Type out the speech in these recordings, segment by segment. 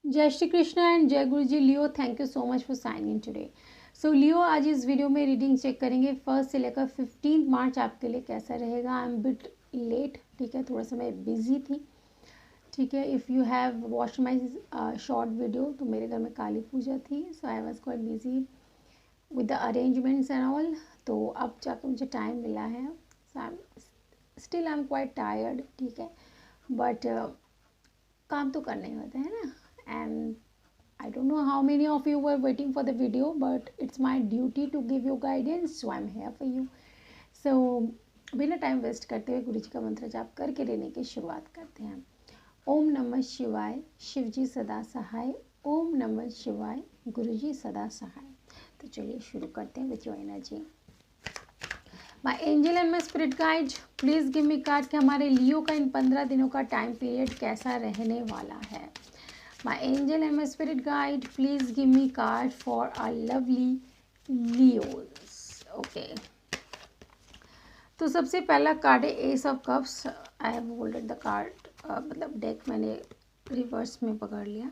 जय श्री कृष्ण एंड जय गुरु जी। Leo, thank you so much for signing in today. So Leo, आज इस वीडियो में रीडिंग चेक करेंगे 1 से लेकर 15 मार्च आपके लिए कैसा रहेगा। आई एम बिट लेट, ठीक है, थोड़ा सा मैं बिजी थी, ठीक है। If you have watch my short video, तो मेरे घर में काली पूजा थी, so I was quite busy with the arrangements and all. तो अब जाकर मुझे टाइम मिला है, so I am quite tired, ठीक है, बट काम तो करने होते हैं ना। एंड I don't know how many of you were waiting for the video, but it's my duty to give you guidance, so I'm here for you. So बिना टाइम वेस्ट करते हुए गुरु जी का मंत्र जाप करके लेने की शुरुआत करते हैं। ओम नमः शिवाय, शिव जी सदा सहाय। ओम नमः शिवाय, गुरु जी सदा सहाय। तो चलिए शुरू करते हैं with your energy. My angel and my spirit guide, please give me card कि हमारे लियो का इन 15 दिनों का टाइम पीरियड कैसा रहने वाला है। My angel and my spirit guide, please give me card for our lovely Leos. Okay. तो सबसे पहला कार्ड है ace of cups. I have holded the card, मतलब डेक मैंने रिवर्स में पकड़ लिया।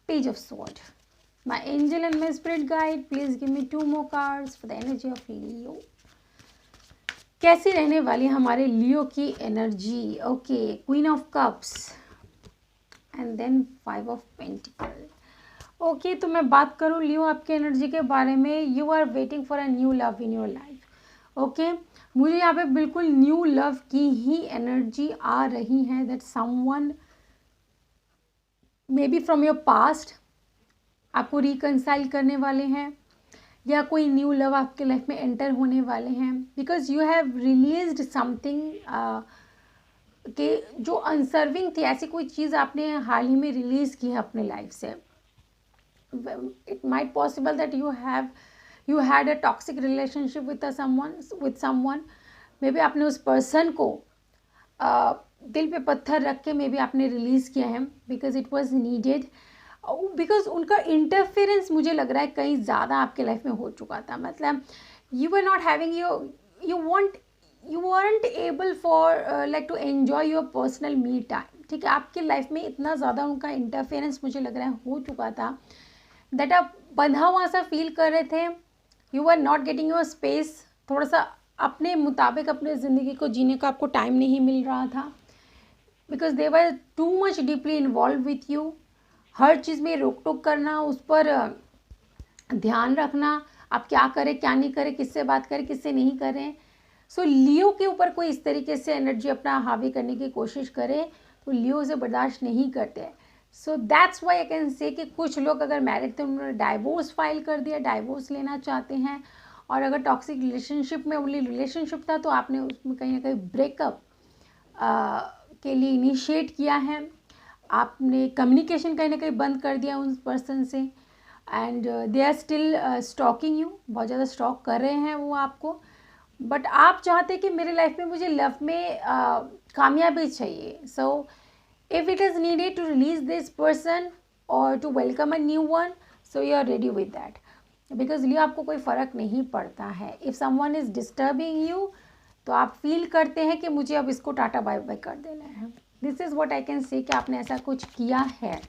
Page of sword. My angel and my spirit guide, please give me 2 more cards for the energy of Leo. कैसी रहने वाली हमारे लियो की energy. Okay, queen of cups and then 5 of pentacle. Okay, तो मैं बात करूँ लियो आपके एनर्जी के बारे में। You are waiting for a new love in your life. Okay, मुझे यहाँ पे बिल्कुल न्यू लव की ही एनर्जी आ रही है। That someone may be from your past आपको रिकंसाइल करने वाले हैं, या कोई न्यू लव आपके लाइफ में एंटर होने वाले हैं, because you have released something कि जो अनसर्विंग थी, ऐसी कोई चीज़ आपने हाल ही में रिलीज़ की है अपने लाइफ से। It might possible that you had a toxic relationship with someone. May be आपने उस पर्सन को दिल पे पत्थर रख के मे बी आपने रिलीज़ किया है, because it was needed, because उनका इंटरफेरेंस मुझे लग रहा है कहीं ज़्यादा आपके लाइफ में हो चुका था। मतलब you were not having you weren't able for like to enjoy your personal me time, ठीक है। आपकी लाइफ में इतना ज़्यादा उनका इंटरफेरेंस मुझे लग रहा है हो चुका था, दैट आप बंधा हुआ सा फील कर रहे थे। You are not getting your space, थोड़ा सा अपने मुताबिक अपने ज़िंदगी को जीने का आपको टाइम नहीं मिल रहा था, because they were too much deeply involve with you. हर चीज़ में रोक टोक करना, उस पर ध्यान रखना, आप क्या करें क्या नहीं करें, किससे बात करें किससे नहीं करें। सो लियो के ऊपर कोई इस तरीके से एनर्जी अपना हावी करने की कोशिश करे तो लियो उसे बर्दाश्त नहीं करते। So that's why I can say कि कुछ लोग अगर मैरिड थे उन्होंने डाइवोर्स फाइल कर दिया, डाइवोर्स लेना चाहते हैं। और अगर टॉक्सिक रिलेशनशिप में ओनली रिलेशनशिप था तो आपने उसमें कहीं ना कहीं ब्रेकअप के लिए इनिशिएट किया है। आपने कम्युनिकेशन कहीं ना कहीं बंद कर दिया उस पर्सन से, and they are still stalking you, बहुत ज़्यादा स्टॉक कर रहे हैं वो आपको। बट आप चाहते कि मेरे लाइफ में मुझे लव में कामयाबी चाहिए। So if it is needed to release this person और to welcome a new one, so you are ready with that, because Leo आपको कोई फ़र्क नहीं पड़ता है। If someone is disturbing you, तो आप फील करते हैं कि मुझे अब इसको टाटा बाय बाय कर देना है। This is what I can say कि आपने ऐसा कुछ किया है।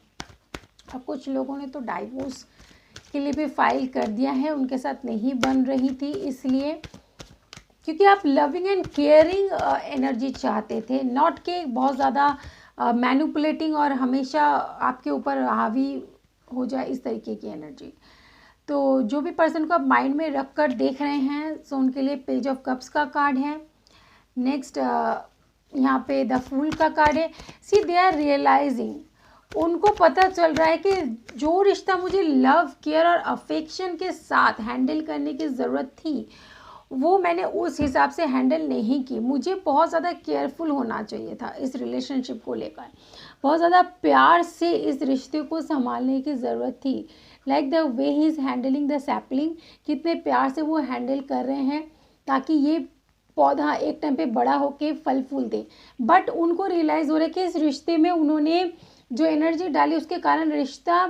और कुछ लोगों ने तो डाइवोर्स के लिए भी फाइल कर दिया है, उनके साथ नहीं बन रही थी, इसलिए क्योंकि आप लविंग एंड केयरिंग एनर्जी चाहते थे, नॉट कि बहुत ज़्यादा मैनिपुलेटिंग और हमेशा आपके ऊपर हावी हो जाए इस तरीके की एनर्जी। तो जो भी पर्सन को आप माइंड में रख कर देख रहे हैं, सो उनके लिए पेज ऑफ कप्स का कार्ड है। नेक्स्ट यहाँ पे द फूल का कार्ड है। सी दे आर रियलाइजिंग, उनको पता चल रहा है कि जो रिश्ता मुझे लव केयर और अफेक्शन के साथ हैंडल करने की ज़रूरत थी वो मैंने उस हिसाब से हैंडल नहीं की। मुझे बहुत ज़्यादा केयरफुल होना चाहिए था इस रिलेशनशिप को लेकर, बहुत ज़्यादा प्यार से इस रिश्ते को संभालने की ज़रूरत थी। Like the way he is handling the sapling, कितने प्यार से वो हैंडल कर रहे हैं ताकि ये पौधा एक टाइम पे बड़ा होके फल फूल दे। बट उनको रियलाइज़ हो रहा है कि इस रिश्ते में उन्होंने जो एनर्जी डाली उसके कारण रिश्ता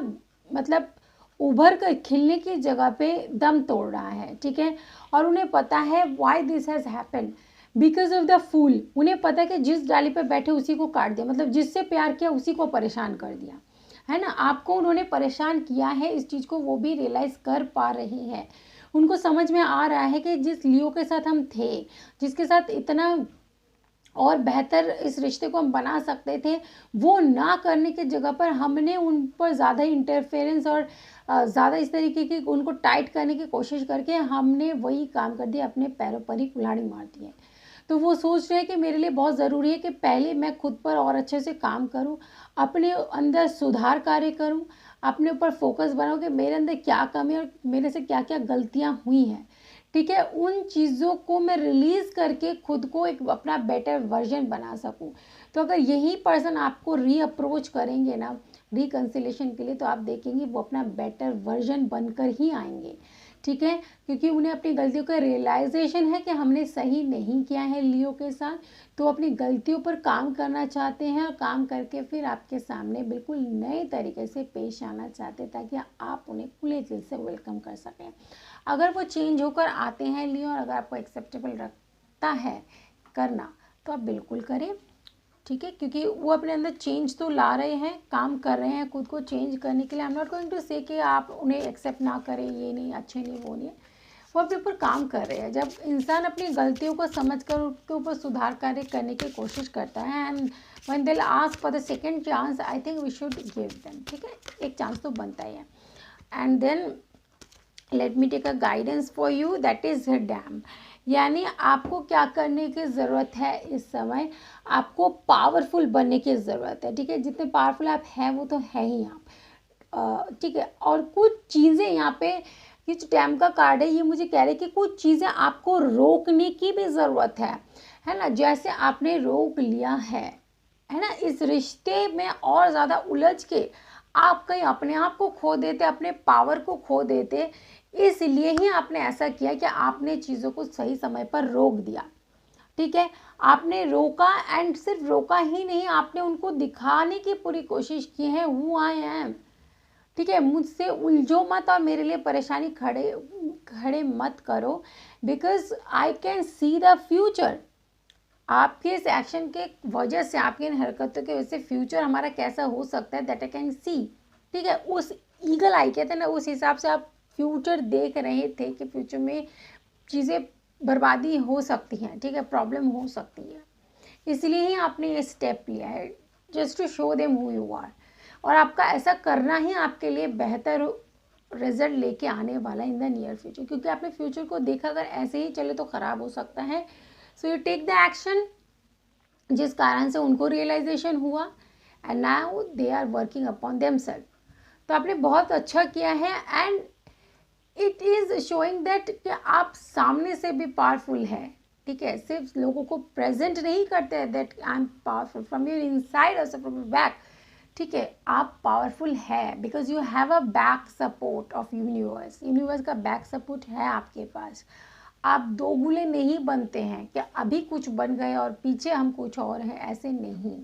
मतलब उभर कर खिलने की जगह पे दम तोड़ रहा है, ठीक है। और उन्हें पता है why this has happen, because of the fool. उन्हें पता है कि जिस डाली पे बैठे उसी को काट दिया, मतलब जिससे प्यार किया उसी को परेशान कर दिया। है ना, आपको उन्होंने परेशान किया है, इस चीज़ को वो भी रियलाइज़ कर पा रहे हैं। उनको समझ में आ रहा है कि जिस लियो के साथ हम थे, जिसके साथ इतना और बेहतर इस रिश्ते को हम बना सकते थे, वो ना करने की जगह पर हमने उन पर ज़्यादा इंटरफेरेंस और ज़्यादा इस तरीके की उनको टाइट करने की कोशिश करके हमने वही काम कर दिया, अपने पैरों पर ही कुल्हाड़ी मार दी है। तो वो सोच रहे हैं कि मेरे लिए बहुत ज़रूरी है कि पहले मैं खुद पर और अच्छे से काम करूं, अपने अंदर सुधार कार्य करूं, अपने ऊपर फोकस बनाऊं कि मेरे अंदर क्या कमी है और मेरे से क्या क्या गलतियां हुई हैं। ठीक है, उन चीज़ों को मैं रिलीज़ करके खुद को एक अपना बेटर वर्जन बना सकूं। तो अगर यही पर्सन आपको रीअप्रोच करेंगे ना रिकंसिलेशन के लिए, तो आप देखेंगे वो अपना बेटर वर्जन बनकर ही आएंगे। ठीक है, क्योंकि उन्हें अपनी गलतियों का रियलाइजेशन है कि हमने सही नहीं किया है लियो के साथ, तो अपनी गलतियों पर काम करना चाहते हैं और काम करके फिर आपके सामने बिल्कुल नए तरीके से पेश आना चाहते हैं, ताकि आप उन्हें खुले दिल से वेलकम कर सकें। अगर वो चेंज होकर आते हैं लियो और अगर आपको एक्सेप्टेबल रखता है करना, तो आप बिल्कुल करें। ठीक है, क्योंकि वो अपने अंदर चेंज तो ला रहे हैं, काम कर रहे हैं खुद को चेंज करने के लिए। I am not going to say कि आप उन्हें एक्सेप्ट ना करें, ये नहीं अच्छे नहीं वो नहीं, वो अपने ऊपर काम कर रहे हैं। जब इंसान अपनी गलतियों को समझकर उसके ऊपर सुधार कार्य करने की कोशिश करता है, and when they ask for the second chance, I think we should give them. ठीक है, एक चांस तो बनता ही है। And then let me take a guidance for you, that is damn. यानी आपको क्या करने की ज़रूरत है इस समय, आपको पावरफुल बनने की ज़रूरत है। ठीक है, जितने पावरफुल आप हैं वो तो है ही आप। ठीक है, और कुछ चीज़ें यहाँ पे, ये जो डैम का कार्ड है ये मुझे कह रहे हैं कि कुछ चीज़ें आपको रोकने की भी ज़रूरत है ना। जैसे आपने रोक लिया है ना, इस रिश्ते में और ज़्यादा उलझ के आप कहीं अपने आप को खो देते, अपने पावर को खो देते, इसलिए ही आपने ऐसा किया कि आपने चीज़ों को सही समय पर रोक दिया। ठीक है, आपने रोका, एंड सिर्फ रोका ही नहीं, आपने उनको दिखाने की पूरी कोशिश की है हु आई एम। ठीक है, मुझसे उलझो मत और मेरे लिए परेशानी खड़े मत करो, because I can see the future. आपके इस एक्शन के वजह से, आपकी इन हरकतों की वजह से फ्यूचर हमारा कैसा हो सकता है, दैट आई कैन सी। ठीक है, उस ईगल आई कहते हैं ना, उस हिसाब से आप फ्यूचर देख रहे थे कि फ्यूचर में चीज़ें बर्बादी हो सकती हैं। ठीक है, प्रॉब्लम हो सकती है, इसलिए ही आपने ये स्टेप लिया है, just to show them who you are. और आपका ऐसा करना ही आपके लिए बेहतर रिजल्ट लेके आने वाला इन द नियर फ्यूचर, क्योंकि आपने फ्यूचर को देखा अगर ऐसे ही चले तो ख़राब हो सकता है। So you take the action, जिस कारण से उनको रियलाइजेशन हुआ, and now they are working upon themself. तो आपने बहुत अच्छा किया है, and it is showing that कि आप सामने से भी पावरफुल है। ठीक है, सिर्फ लोगों को प्रेजेंट नहीं करते हैं that I am powerful from your inside और फ्रॉम योर बैक। ठीक है, आप पावरफुल है because you have a back support of universe. Universe का बैक सपोर्ट है आपके पास। आप दोगुले नहीं बनते हैं कि अभी कुछ बन गए और पीछे हम कुछ और हैं, ऐसे नहीं।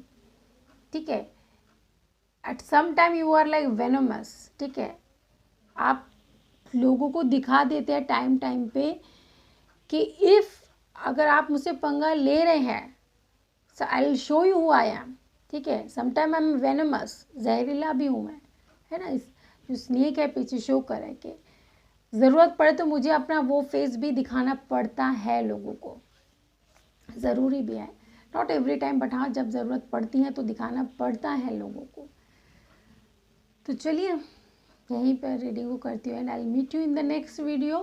ठीक है, at some time you are like venomous. ठीक है, आप लोगों को दिखा देते हैं टाइम टाइम पे कि इफ़ अगर आप मुझसे पंगा ले रहे हैं, so I will show you who I am. ठीक है, समटाइम आई एम वेनमस, जहरीला भी हूँ मैं, है ना। इस जो स्नेक है पीछे शो करे कि ज़रूरत पड़े तो मुझे अपना वो फेस भी दिखाना पड़ता है लोगों को, ज़रूरी भी है। नॉट एवरी टाइम, बट हाँ जब ज़रूरत पड़ती है तो दिखाना पड़ता है लोगों को। तो चलिए यहीं पर रीडिंग को करती हूँ, and I will meet you in the next video.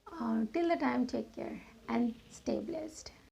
Till the time, take care and stay blessed.